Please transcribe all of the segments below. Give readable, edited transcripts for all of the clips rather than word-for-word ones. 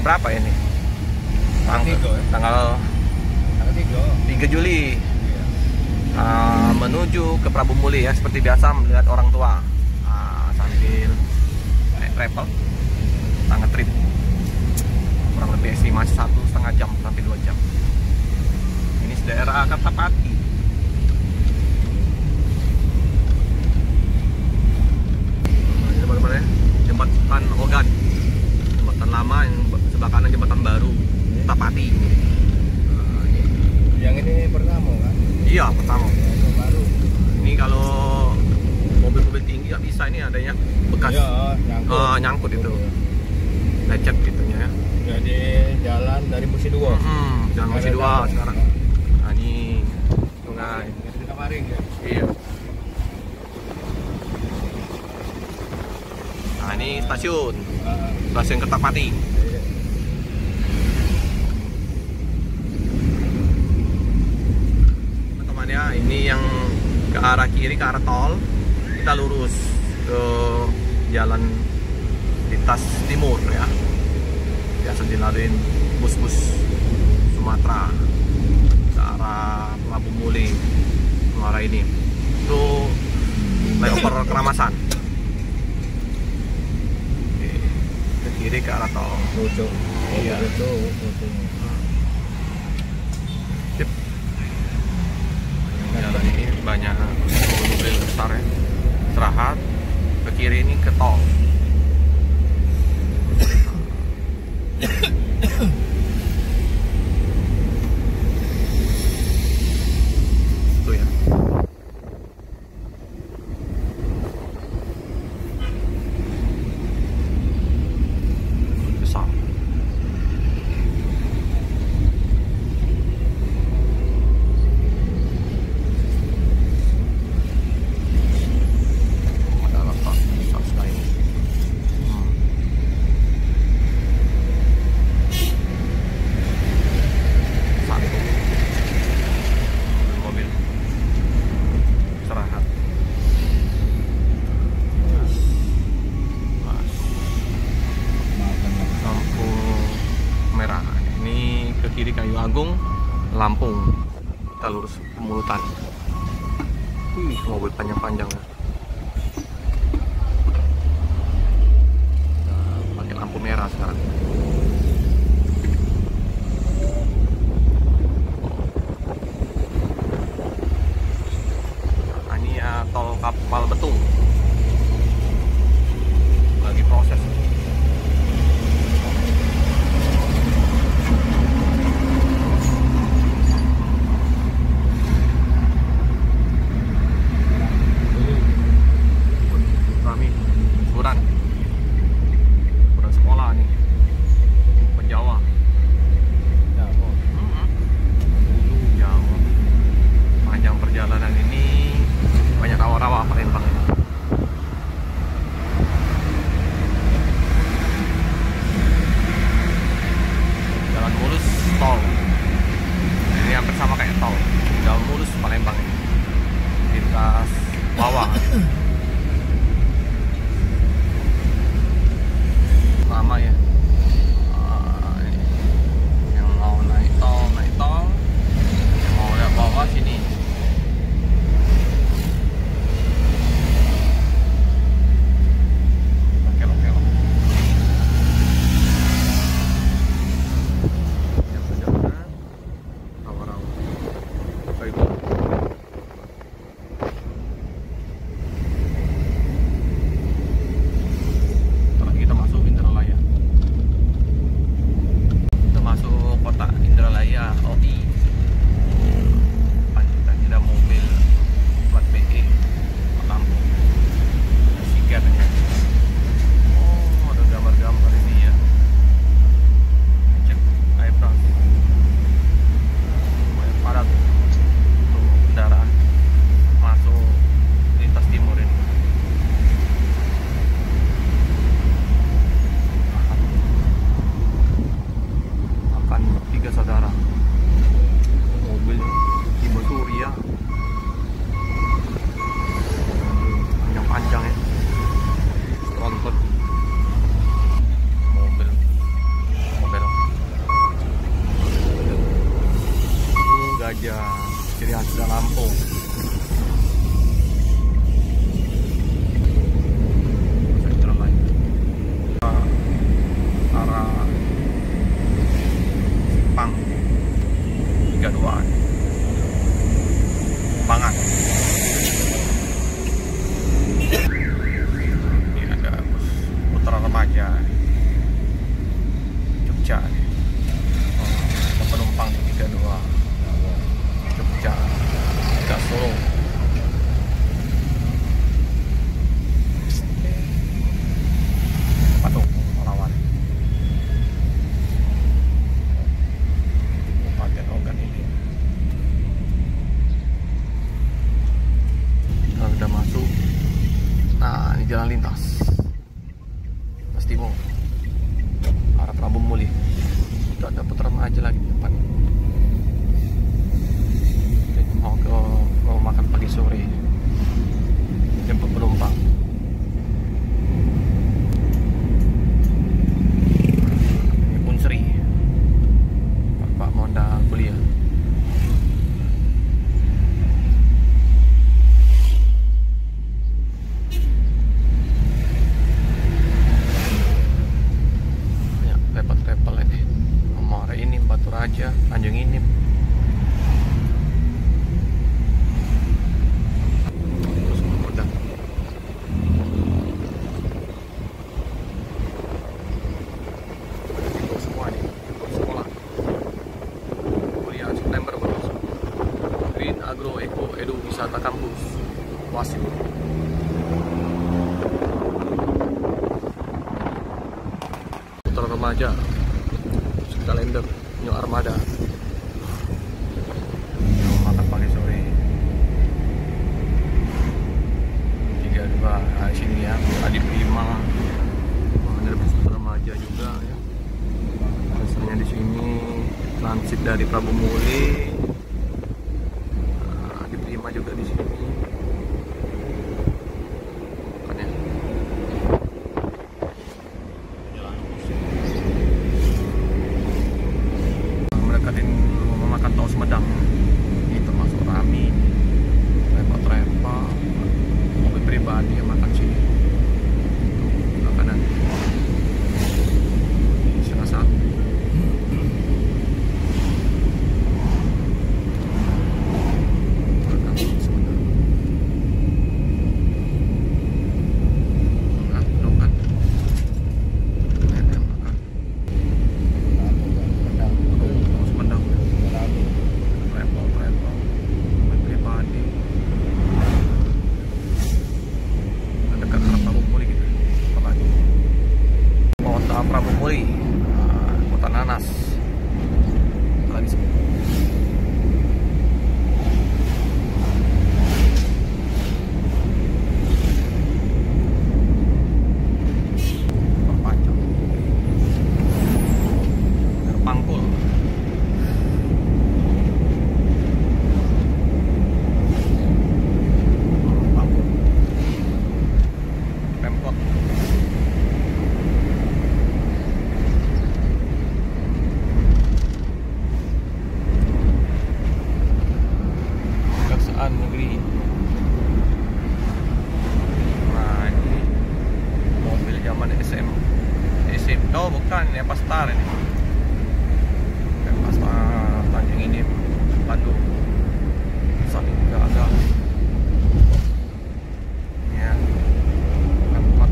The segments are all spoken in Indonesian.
berapa ini? Tanggal 3 Juli. Menuju ke Prabu Muli ya, seperti biasa melihat orang tua sambil naik travel, sangat trip kurang lebih estimasi 1,5 jam sampai 2 jam. Ini daerah Kertapati. Ini bagaimana ya? Jembatan Ogan, jembatan lama, yang sebelah kanan jembatan baru Kertapati. Yang ini pertama kan? Iya, pertama. Yang baru. Ini kalau mobil-mobil tinggi nggak bisa, ini adanya bekas Ya, nyangkut itu, lecet gitunya ya. Jadi jalan dari Musi 2. Jalan Musi 2 sekarang. Nah, ini sungai. Dari Kamaring ya. Iya. Nah, ini stasiun Kertapati. Teman-teman ya, ini yang ke arah kiri, ke arah tol, kita lurus ke jalan lintas timur ya, biasa dilaluin bus-bus Sumatera ke arah Prabu Muli, ke arah ini itu flyover Keramasan. Oke, ke kiri ke arah tol. Lucu. Iya. Lucu. Sip. Jalan ini banyak mobil besar ya, istirahat. Ke kiri ini ke tol. Itu ya. Besar. Ada letak besar sekali. Satu mobil istirahat. Lampu merah. Ini ke kiri Kayu Agung, Lampung. Kita lurus Pemulutan. Mobil panjang-panjang ya. Pakai lampu merah sekarang. Ini ya tol Kapal Betung, lagi proses. Rami, liburan sekolah nih ke Jawa. Jawa. Panjang perjalanan ini banyak rawa-rawa Palembang ini. Jalan mulus tol. Ini hampir sama kayak tol. Jalan mulus Palembang ini. Lintas bawah. Lama ya. Ini. Yang mau naik tol. Yang mau lihat bawah sini. Kelok-kelok. Yang perjalanan rawa-rawa. Baik. Raja, Tanjung Inip. Terus udah. Itu semua nih, sekolah. Kuliah September baru. Green Agro Eco Edu Wisata Kampus. Wasit. Putra remaja. Kalender New Armada. Makan pagi sore. 32 di sini ya. Adi Prima. Ada putra remaja juga ya. Biasanya di sini transit dari Prabu Muli. Adi Prima juga di sini. Makan tahu Sumedang ini termasuk Rami, repot-repot, mobil pribadi yang makan sini. Itu makanan setengah satu. Makan Sumedang. Makan. Sumedang. Dekat Prabu Muli gitu. Kota Prabu Muli, kota nanas. Lagi perpanjang. Terpangkul. Negeri. Nah ini mobil zaman SM. Oh bukan, ya Pastar ini. Pastar Tanjung Inip, Bandung. Saling gagal. Ya. Tempat.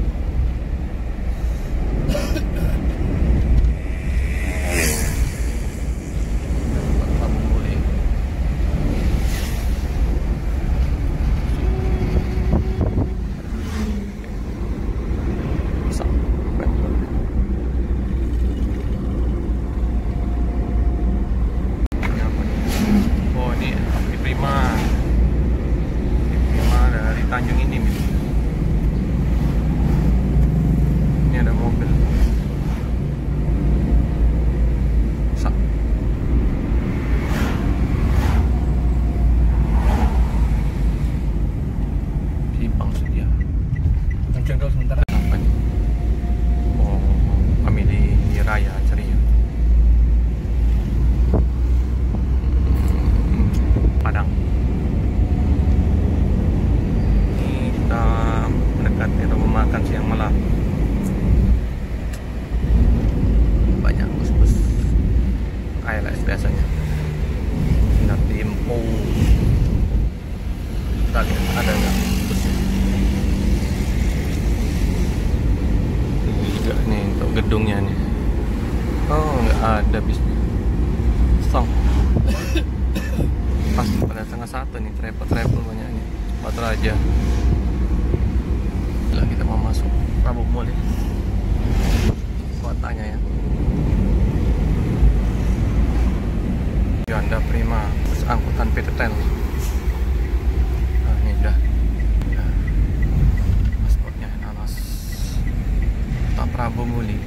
Tanjung Inip. Ini ada mobil. Simpang Setia. Mencengkel sementara. Apa nih? Oh, family Raya Ceria. Padang. Mendekat atau memakan siang malam. Banyak bus-bus KLS biasanya. Sinar Dimpo. Kita lihat ada nggak busnya. Ini juga nih untuk gedungnya nih. Oh nggak ada bisnya. Song. Pas pada setengah satu nih, travel banyaknya. Batu Raja. Kita mau masuk Prabu Muli kotanya ya. Ganda Prima, bus angkutan PTTEL. Nah ini udah pasportnya nanas. Kota Prabu Muli.